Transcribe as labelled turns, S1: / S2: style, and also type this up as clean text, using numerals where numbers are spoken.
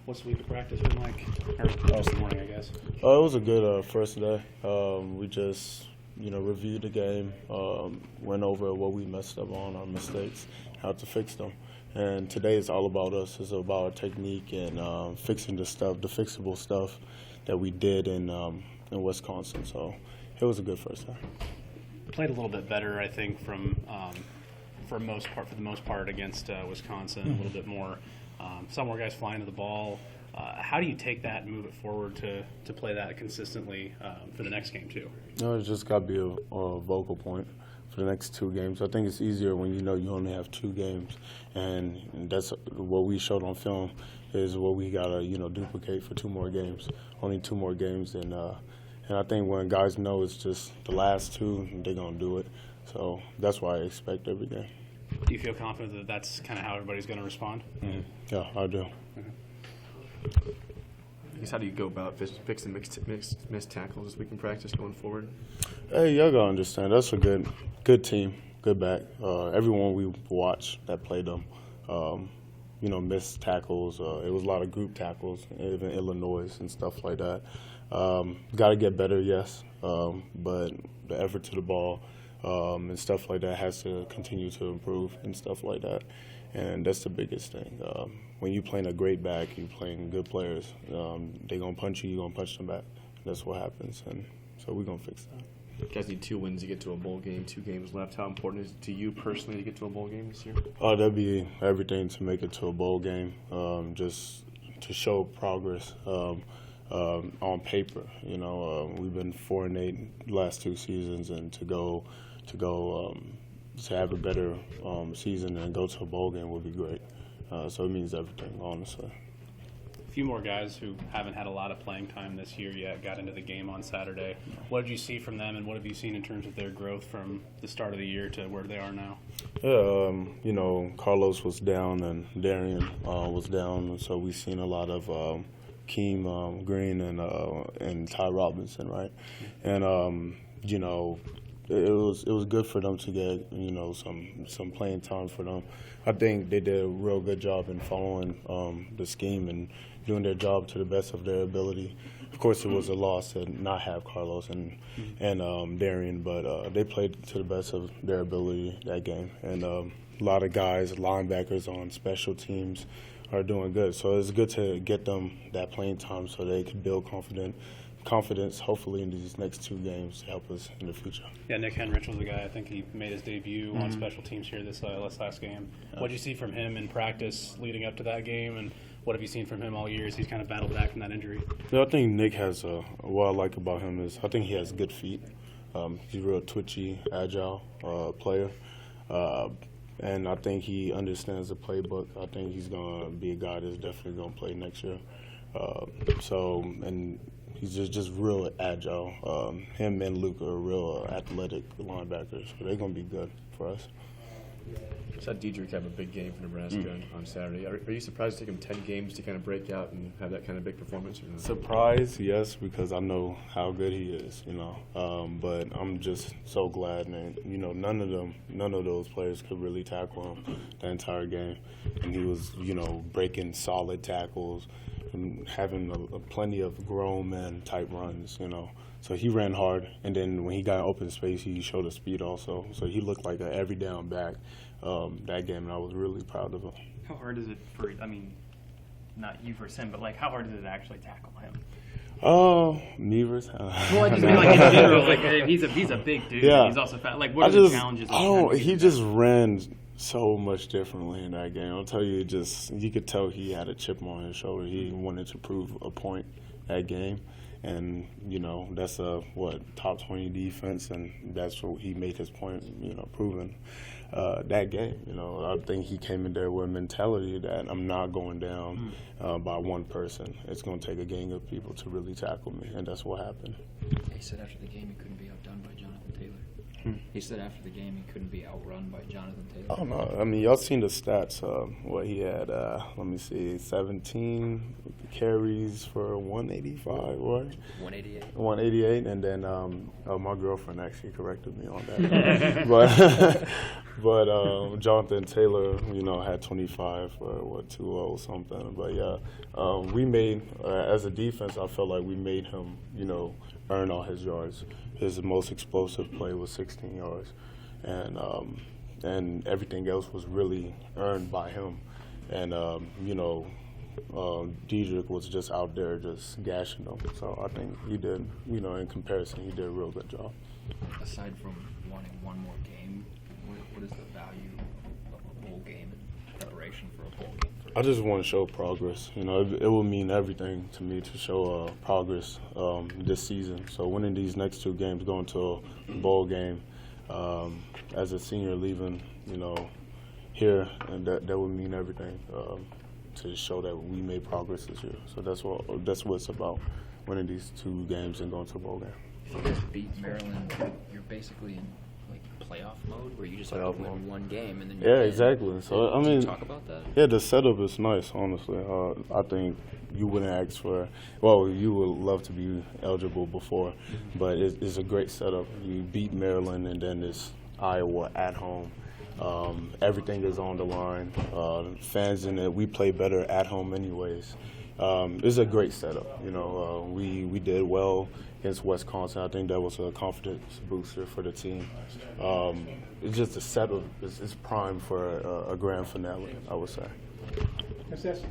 S1: What's the week of practice been like? Or just the morning, I guess.
S2: It was a good first day. We just, reviewed the game, went over what we messed up on, our mistakes, how to fix them. And today is all about us. It's about our technique and fixing the fixable stuff that we did in Wisconsin. So it was a good first day.
S1: Played a little bit better, I think, for the most part against Wisconsin. A little bit more. Some more guys flying to the ball. How do you take that and move it forward to play that consistently for the next game too?
S2: No, it's just got to be a vocal point for the next two games. I think it's easier when you know you only have two games, and that's what we showed on film is what we got to duplicate for two more games. Only two more games, and I think when guys know it's just the last two, they're gonna do it. So that's why I expect every game.
S1: Do you feel confident that that's kind of how everybody's going to respond?
S2: Mm-hmm. Yeah, I do.
S3: I guess how do you go about fixing missed tackles this week in practice going forward?
S2: Hey, y'all gotta understand that's a good team, good back. Everyone we watched that played them, missed tackles. It was a lot of group tackles, even Illinois and stuff like that. Got to get better, yes, but the effort to the ball and stuff like that has to continue to improve and stuff like that. And that's the biggest thing. When you're playing a great back, you're playing good players. They're going to punch you, you're going to punch them back. That's what happens, and so we're going to fix that.
S3: You guys need 2 wins to get to a bowl game, 2 games left. How important is it to you personally to get to a bowl game this year?
S2: That'd be everything to make it to a bowl game, just to show progress on paper. We've been 4-8 last 2 seasons, and to have a better season and go to a bowl game would be great. So it means everything, honestly.
S1: A few more guys who haven't had a lot of playing time this year yet got into the game on Saturday. What did you see from them, and what have you seen in terms of their growth from the start of the year to where they are now?
S2: Yeah, Carlos was down and Darian was down, and so we've seen a lot of Keem Green and Ty Robinson, right? And it was good for them to get some playing time for them. I think they did a real good job in following the scheme and doing their job to the best of their ability. Of course, it was a loss to not have Carlos and Darian, but they played to the best of their ability that game. And a lot of guys, linebackers on special teams, are doing good. So it's good to get them that playing time so they can build confidence, hopefully, in these next 2 games to help us in the future.
S1: Yeah, Nick Henrich was the guy. I think he made his debut on special teams here this last game. What did you see from him in practice leading up to that game, and what have you seen from him all year as he's kind of battled back from that injury?
S2: Yeah, I think Nick has what I like about him is I think he has good feet. He's a real twitchy, agile player. And I think he understands the playbook. I think he's going to be a guy that's definitely going to play next year. And he's just real agile. Him and Luke are real athletic linebackers, so they're going to be good for us.
S3: I saw Diedrich have a big game for Nebraska on Saturday. Are you surprised it took him 10 games to kind of break out and have that kind of big performance? Or not?
S2: Surprised, yes, because I know how good he is, But I'm just so glad, man. None of those players could really tackle him the entire game. And he was, breaking solid tackles and having plenty of grown men type runs, So he ran hard, and then when he got in open space, he showed his speed also. So he looked like an every down back that game, and I was really proud of him.
S4: How hard is it not you versus him, but how hard is it to actually tackle him?
S2: Me versus him.
S4: Well, I just mean in general, he's a big dude.
S2: Yeah.
S4: And he's also fat. What are the challenges?
S2: He just ran so much differently in that game. I'll tell you, you could tell he had a chip on his shoulder. He wanted to prove a point that game. And, that's a, top 20 defense, and that's what he made his point, proving that game. I think he came in there with a mentality that I'm not going down by one person. It's going to take a gang of people to really tackle me, and that's what happened.
S5: He said after the game he couldn't be outdone by Jonathan Taylor. He said after the game he couldn't be outrun by Jonathan Taylor.
S2: Oh, no. I mean, y'all seen the stats. What he had, 17 carries for 185, right?
S5: 188.
S2: 188, and then my girlfriend actually corrected me on that. But Jonathan Taylor, had 25 or 2-0 something. But yeah, we made as a defense, I felt like we made him, earn all his yards. His most explosive play was 16 yards, and everything else was really earned by him. And Diedrich was just out there just gashing them. So I think he did, in comparison, he did a real good job.
S5: Aside from wanting one more game, what is the value of a bowl game and preparation for a bowl game?
S2: I just want to show progress. It will mean everything to me to show progress this season. So winning these next 2 games, going to a bowl game, as a senior leaving, here, and that would mean everything to show that we made progress this year. So that's what it's about, winning these 2 games and going to a bowl game.
S5: If you guys beat Maryland, you're basically in like playoff mode where you just have to win one game and then you're in.
S2: Exactly. So I
S5: Can
S2: mean,
S5: you talk about that?
S2: Yeah, the setup is nice. Honestly, I think you wouldn't ask for. Well, you would love to be eligible before, but it's a great setup. You beat Maryland and then it's Iowa at home. Everything is on the line. Fans in it. We play better at home anyways. It's a great setup. We did well against Wisconsin. I think that was a confidence booster for the team. It's just a setup. It's prime for a grand finale, I would say.
S6: Yes.